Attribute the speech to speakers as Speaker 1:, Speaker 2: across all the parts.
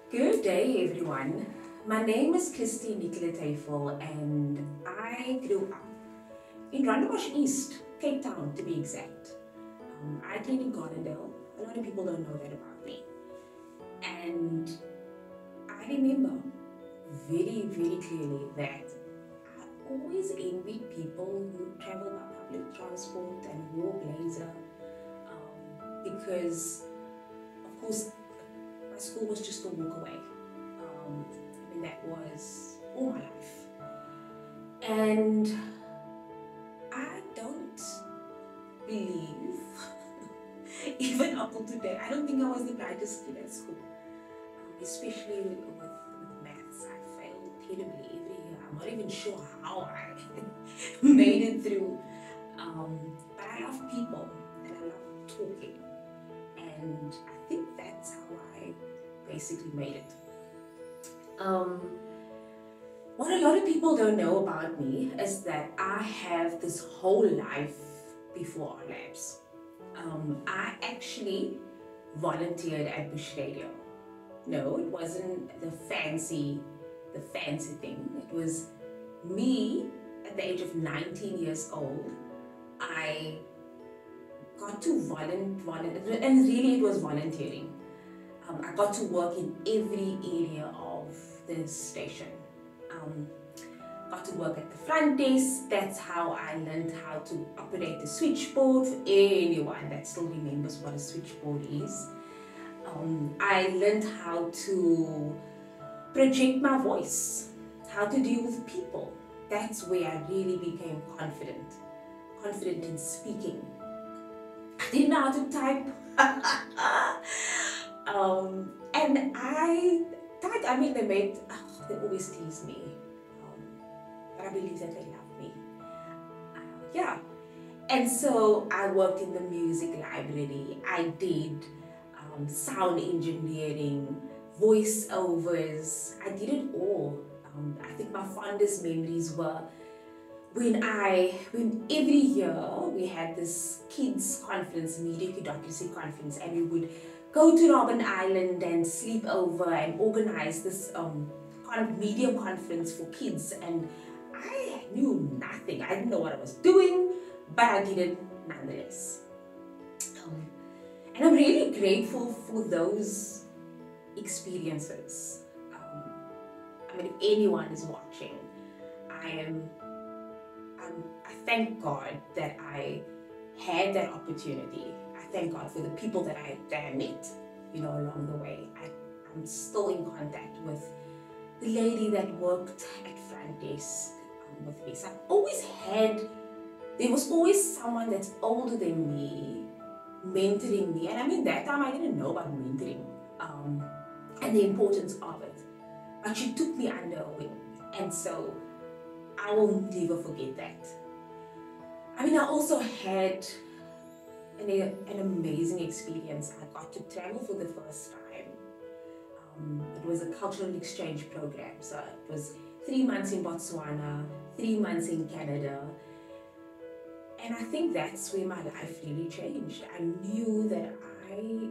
Speaker 1: Good day, everyone. My name is Nicola Taphel, and I grew up in Rondebosch East, Cape Town to be exact. I trained in Gardendale. A lot of people don't know that about me. And I remember very, very clearly that I always envied people who travel by public transport and wore blazer because, of course, my school was just a walk away. That was all my life. And I don't believe, even up till today, I don't think I was the brightest kid at school, especially with maths. I failed terribly every year. I'm not even sure how I made it through. But I love people and I love talking. And I think that's how I basically made it. What a lot of people don't know about me is that I have this whole life before RLabs. I actually volunteered at Bush Radio. No, it wasn't the fancy thing. It was me at the age of 19 years old. I got to volunteer, and really it was volunteering. I got to work in every area of the station. Got to work at the front desk. That's how I learned how to operate the switchboard. For anyone that still remembers what a switchboard is. I learned how to project my voice, how to deal with people. That's where I really became confident in speaking. I didn't know how to type. And they always tease me, but I believe that they love me. Yeah, and so I worked in the music library. I did sound engineering, voiceovers. I did it all. I think my fondest memories were when every year we had this kids conference, media curiosity conference, and we would go to Robben Island and sleep over and organize this media conference for kids. And I knew nothing. I didn't know what I was doing, but I did it nonetheless. And I'm really grateful for those experiences. If anyone is watching, I thank God that I had that opportunity. I thank God for the people that I met, along the way. I'm still in contact with the lady that worked at front desk with me. So there was always someone that's older than me mentoring me. And that time I didn't know about mentoring and the importance of it. But she took me under her wing. And so I will never forget that. I also had an amazing experience. I got to travel for the first time. It was a cultural exchange program. So it was 3 months in Botswana, 3 months in Canada. And I think that's where my life really changed. I knew that I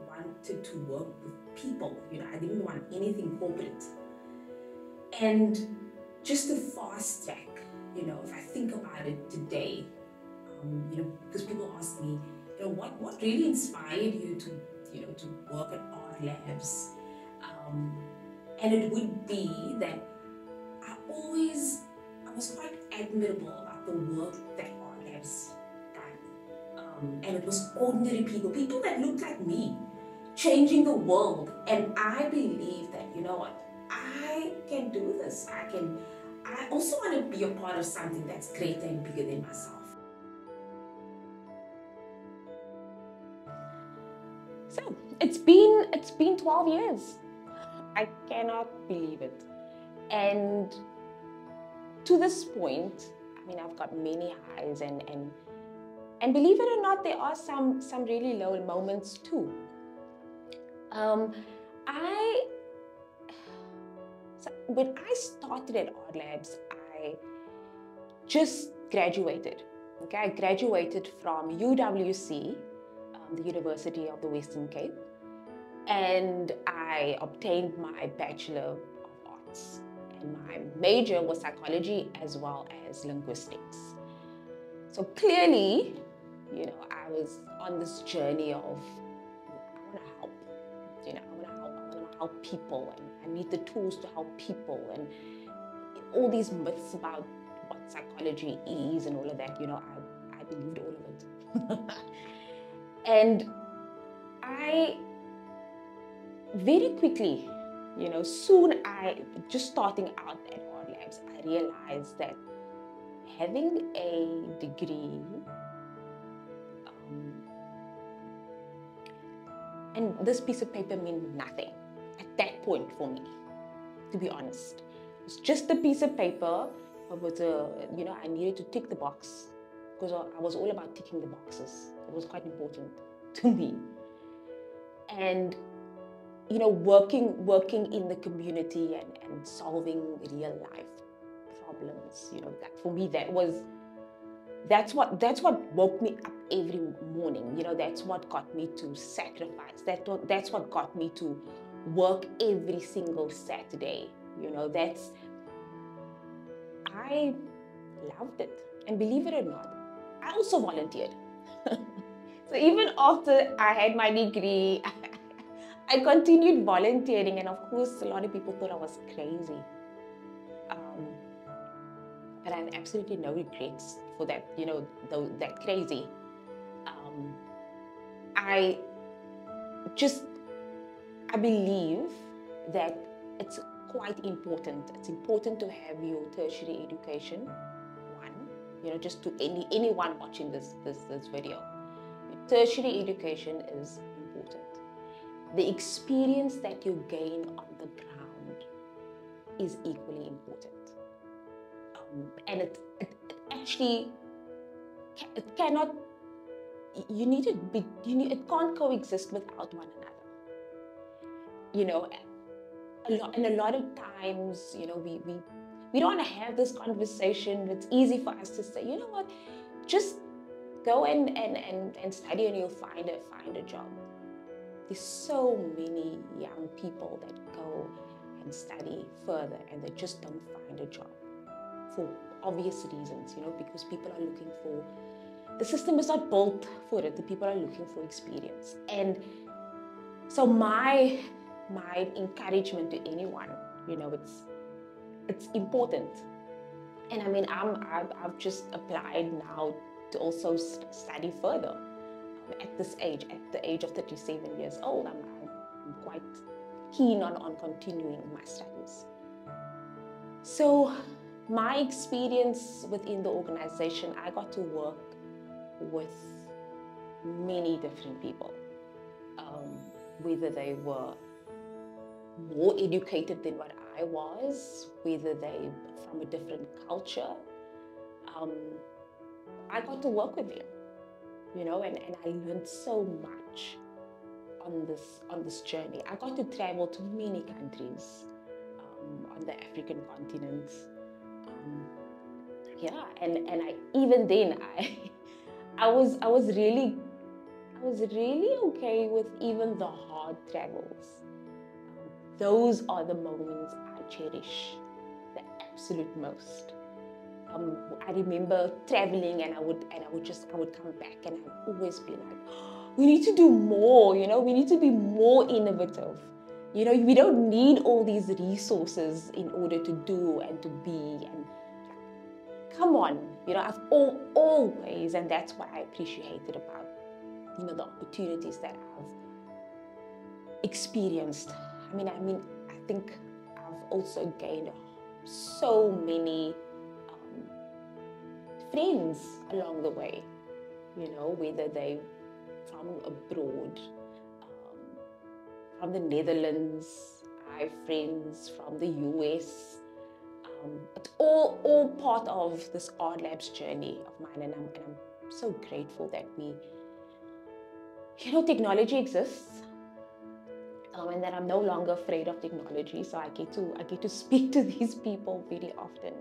Speaker 1: wanted to work with people. I didn't want anything corporate. And just to fast track, if I think about it today, because people ask me, what really inspired you to work at RLabs? And it would be that I was quite admirable about the work that RLabs done. And it was ordinary people that looked like me, changing the world. And I believe that, I can do this. I also want to be a part of something that's greater and bigger than myself. So it's been 12 years. I cannot believe it. And to this point, I've got many highs and believe it or not, there are some really low moments too. When I started at RLabs, I just graduated. Okay, I graduated from UWC, the University of the Western Cape, and I obtained my Bachelor of Arts. And my major was psychology as well as linguistics. So clearly, I was on this journey of, I want to help. I want to help people, and I need the tools to help people, and all these myths about what psychology is and all of that, I believed all of it. And I very quickly, just starting out at RLabs, I realized that having a degree and this piece of paper meant nothing at that point for me, to be honest. It was just a piece of paper. It was I needed to tick the box because I was all about ticking the boxes. It was quite important to me. And working in the community and solving real life problems, that for me, that's what woke me up every morning. That's what got me to sacrifice. That's what got me to work every single Saturday. I loved it. And believe it or not, I also volunteered. So even after I had my degree, I continued volunteering, and of course, a lot of people thought I was crazy. But I have absolutely no regrets for that, that crazy. I believe that it's quite important. It's important to have your tertiary education. One, just to anyone watching this video, your tertiary education is important. The experience that you gain on the ground is equally important. And it actually, it cannot, it can't coexist without one another. And a lot of times, we don't want to have this conversation. It's easy for us to say, you know what, just go and study and you'll find a job. There's so many young people that go and study further and they just don't find a job for obvious reasons, because people are looking for, the system is not built for it. The people are looking for experience. And so my encouragement to anyone, it's important. And I mean, I've just applied now to also study further. At this age, at the age of 37 years old, I'm quite keen on continuing my studies. So my experience within the organization, I got to work with many different people, whether they were more educated than what I was, whether they from a different culture. I got to work with them. And I learned so much on this journey. I got to travel to many countries on the African continent. And I even then I was really okay with even the hard travels. Those are the moments I cherish the absolute most. I remember traveling, and I would come back, and I'd always be like, oh, we need to do more, we need to be more innovative. We don't need all these resources in order to do and to be, and come on, I've always, and that's what I appreciated about, the opportunities that I've experienced. I think I've also gained so many friends along the way, whether they from abroad, from the Netherlands. I have friends from the US. It's all part of this RLabs journey of mine, and I'm so grateful that technology exists, and that I'm no longer afraid of technology. So I get to speak to these people very often.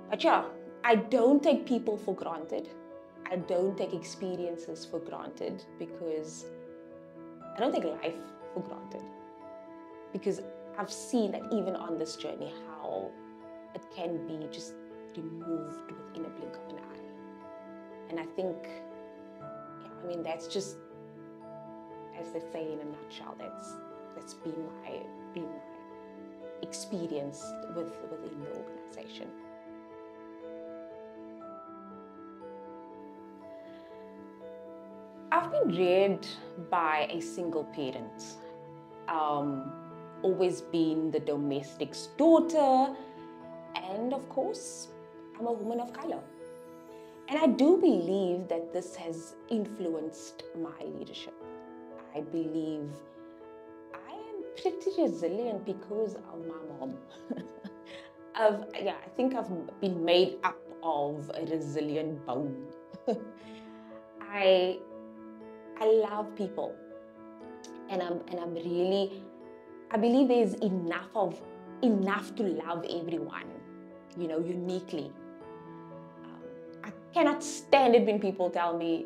Speaker 1: But yeah, I don't take people for granted. I don't take experiences for granted, because I don't take life for granted, because I've seen that even on this journey how it can be just removed within a blink of an eye. And I think, yeah, I mean, that's just, as they say in a nutshell, that's been my experience within the organization. I've been reared by a single parent, always been the domestic's daughter, and of course, I'm a woman of color. And I do believe that this has influenced my leadership. I believe I am pretty resilient because of my mom. I think I've been made up of a resilient bone. I love people, and I'm really, I believe there's enough to love everyone, uniquely. I cannot stand it when people tell me,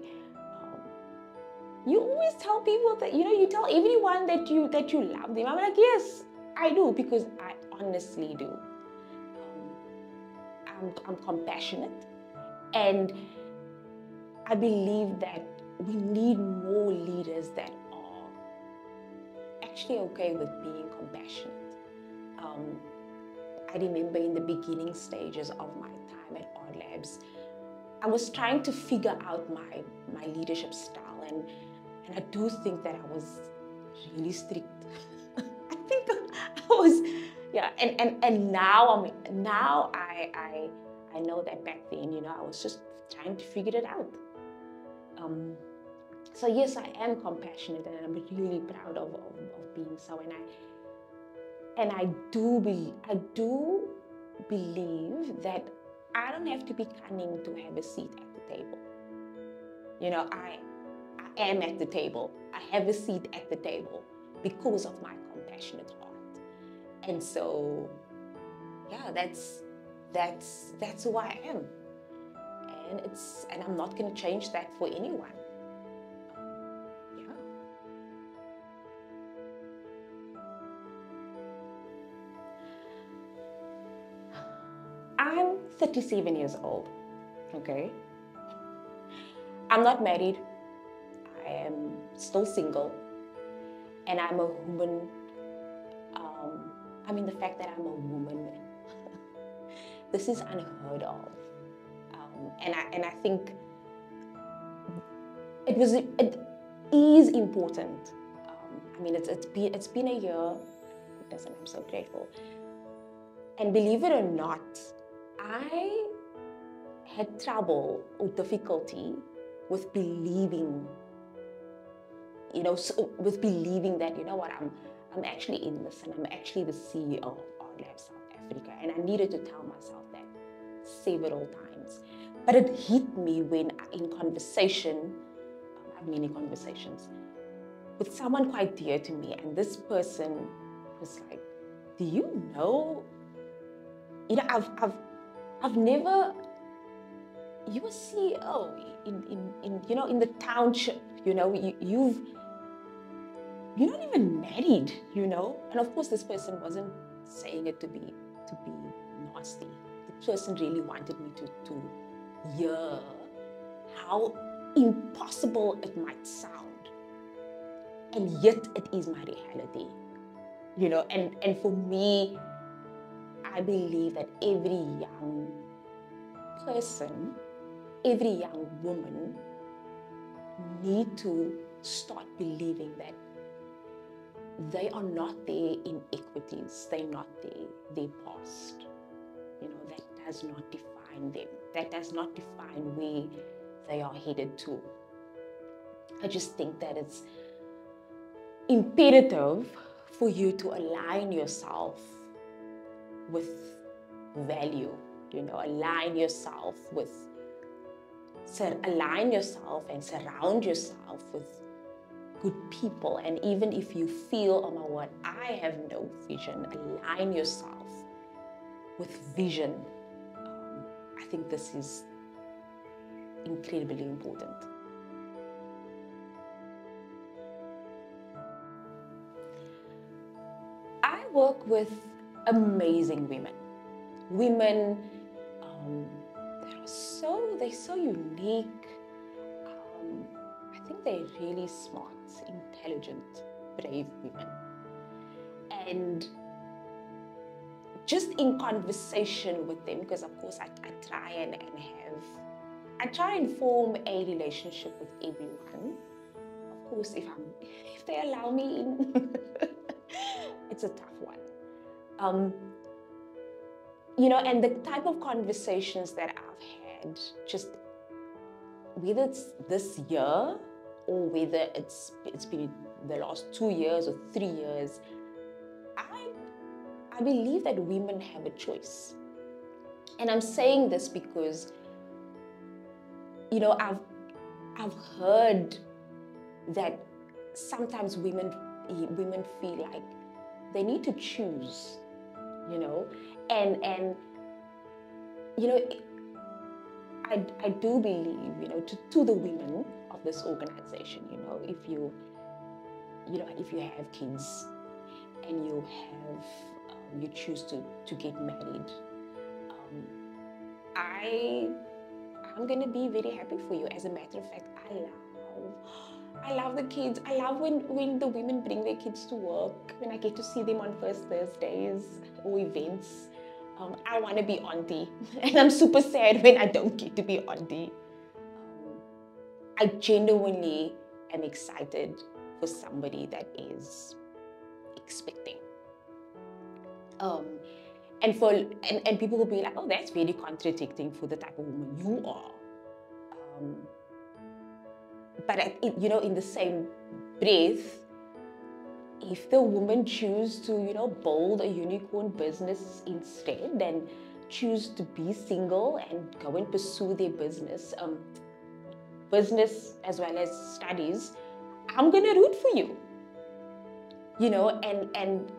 Speaker 1: you always tell people that, you tell everyone that you love them. I'm like, yes, I do, because I honestly do. I'm compassionate, and I believe that we need more leaders that are actually okay with being compassionate. I remember in the beginning stages of my time at RLabs, I was trying to figure out my leadership style, and I do think that I was really strict. I think I was, yeah. And now I know that back then, I was just trying to figure it out. So yes, I am compassionate, and I'm really proud of being so. And I do believe that I don't have to be cunning to have a seat at the table. I am at the table. I have a seat at the table because of my compassionate heart. And so, yeah, that's who I am. And I'm not going to change that for anyone. Yeah. I'm 37 years old, okay? I'm not married. I am still single. And I'm a woman. The fact that I'm a woman, this is unheard of. And I think it is important. It's been a year. Goodness, and I'm so grateful. And believe it or not, I had trouble or difficulty with believing, with believing that, I'm actually in this, and I'm actually the CEO of RLabs South Africa. And I needed to tell myself that several times. But it hit me when in conversation, I have many conversations, with someone quite dear to me. And this person was like, do you know, I've never, you were CEO in the township, you're not even married, And of course, this person wasn't saying it to be nasty. The person really wanted me to hear how impossible it might sound, and yet it is my reality, And for me, I believe that every young person, every young woman need to start believing that they are not their inequities, they're not their past. That does not define them. That does not define where they are headed to. I just think that it's imperative for you to align yourself with value, align yourself and surround yourself with good people. And even if you feel, oh my word, I have no vision, align yourself with vision. I think this is incredibly important.
Speaker 2: work with amazing women. Women that are they're so unique. I think they're really smart, intelligent, brave women. And just in conversation with them, because of course I try and form a relationship with everyone. Of course, if they allow me in, it's a tough one. You know, and the type of conversations that I've had, just whether it's this year or whether it's been the last 2 years or 3 years, I believe that women have a choice. And I'm saying this because, you know, I've heard that sometimes women feel like they need to choose, you know, and you know, I do believe, you know, to the women of this organization, you know, if you have kids and you choose to get married, I'm gonna be very happy for you. As a matter of fact, I love the kids. I love when the women bring their kids to work, when I get to see them on first Thursdays or events. I want to be auntie, and I'm super sad when I don't get to be auntie. I genuinely am excited for somebody that is expecting. And people will be like, oh, that's very contradicting for the type of woman you are. But you know, in the same breath, if the woman choose to, you know, build a unicorn business instead, then choose to be single and go and pursue their business as well as studies, I'm gonna root for you. You know, and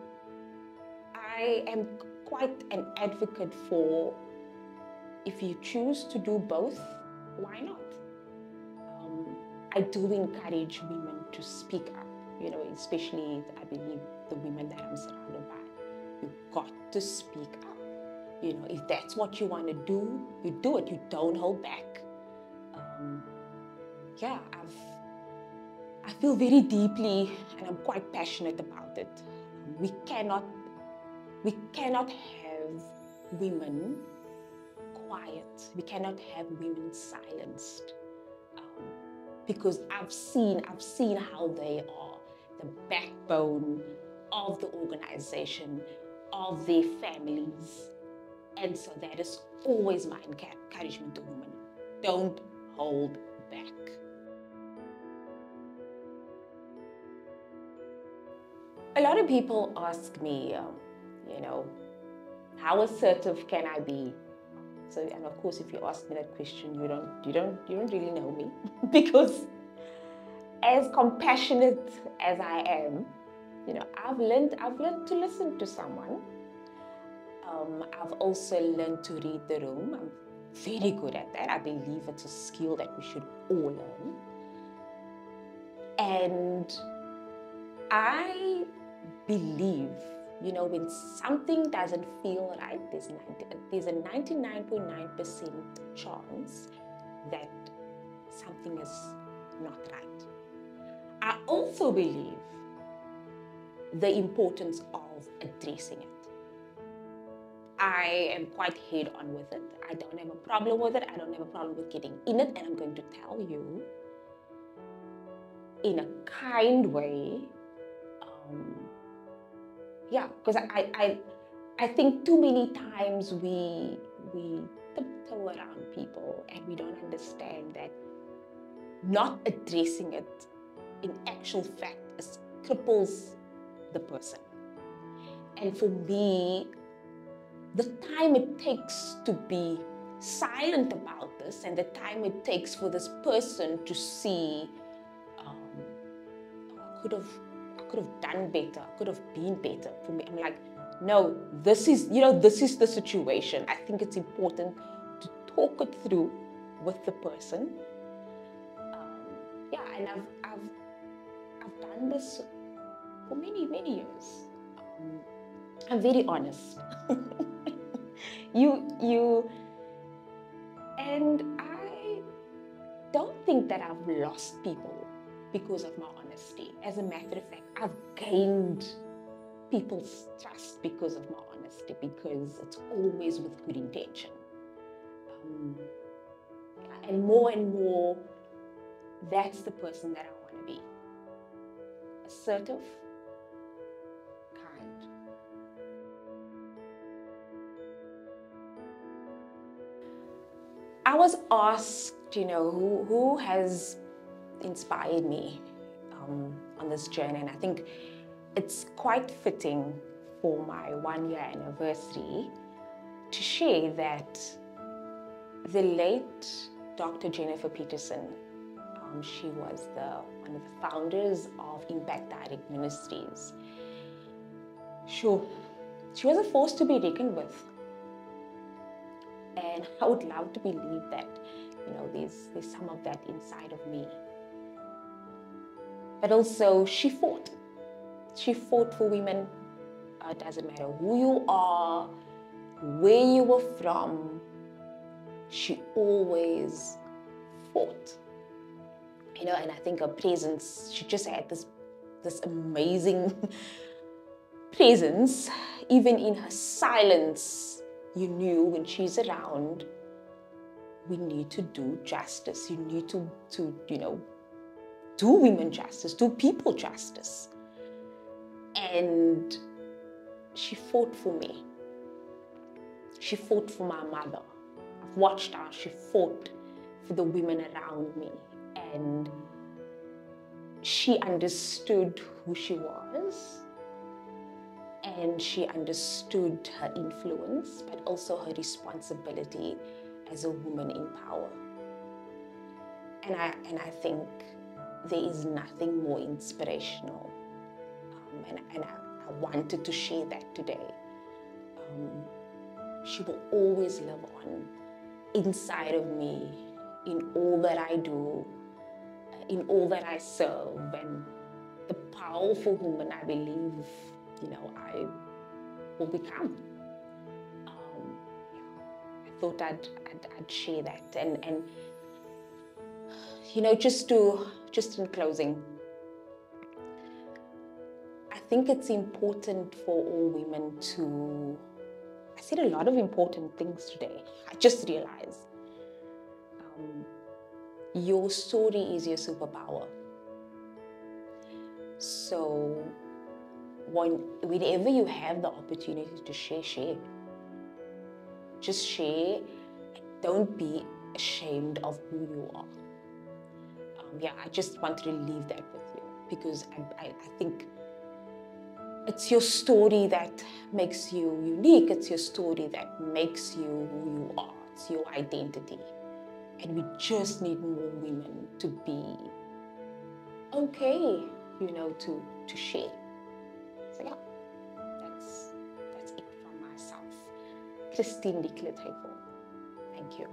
Speaker 2: I am quite an advocate for, if you choose to do both, why not? I do encourage women to speak up, you know, especially, I believe, the women that I'm surrounded by. You've got to speak up. You know, if that's what you want to do, you do it. You don't hold back. Yeah, I feel very deeply, and I'm quite passionate about it. We cannot have women quiet. We cannot have women silenced. Because I've seen how they are the backbone of the organization, of their families. And so that is always my encouragement to women. Don't hold back. A lot of people ask me, you know, how assertive can I be? So, and of course, if you ask me that question, you don't really know me, because as compassionate as I am, you know, I've learned to listen to someone. I've also learned to read the room. I'm very good at that. I believe it's a skill that we should all learn. And I believe, you know, when something doesn't feel right, there's a 99.9% chance that something is not right. I also believe the importance of addressing it. I am quite head-on with it. I don't have a problem with it. I don't have a problem with getting in it, and I'm going to tell you in a kind way. Yeah, because I think too many times we tiptoe around people, and we don't understand that not addressing it in actual fact cripples the person. And for me, the time it takes to be silent about this, and the time it takes for this person to see, I could have done better, I could have been better. For me, I'm like, no, this is the situation. I think it's important to talk it through with the person. Yeah, and I've done this for many years. I'm very honest. And I don't think that I've lost people because of my honesty. As a matter of fact, I've gained people's trust because of my honesty, because it's always with good intention. And more, that's the person that I want to be. Assertive, kind. I was asked, who has inspired me on this journey, and I think it's quite fitting for my 1-year anniversary to share that the late Dr. Jennifer Peterson, she was one of the founders of Impact Direct Ministries. Sure, she was a force to be reckoned with. And I would love to believe that, there's some of that inside of me. But also, she fought. She fought for women. It doesn't matter who you are, where you were from. She always fought. And I think her presence, she just had this amazing presence. Even in her silence, you knew when she's around, we need to do justice. You need to do women justice, do people justice. And she fought for me. She fought for my mother. I've watched how she fought for the women around me. And she understood who she was. And she understood her influence, but also her responsibility as a woman in power. And I think there is nothing more inspirational. And I wanted to share that today. She will always live on inside of me, in all that I do, in all that I serve, and the powerful woman I believe I will become. I thought I'd share that, and just in closing, I think it's important for all women to. I said a lot of important things today. I just realized your story is your superpower. So whenever you have the opportunity to share. Just share. Don't be ashamed of who you are. I just wanted to leave that with you, because I think it's your story that makes you unique. It's your story that makes you who you are. It's your identity. And we just need more women to be okay, to share. So that's it from myself. Nicola Taphel. Thank you.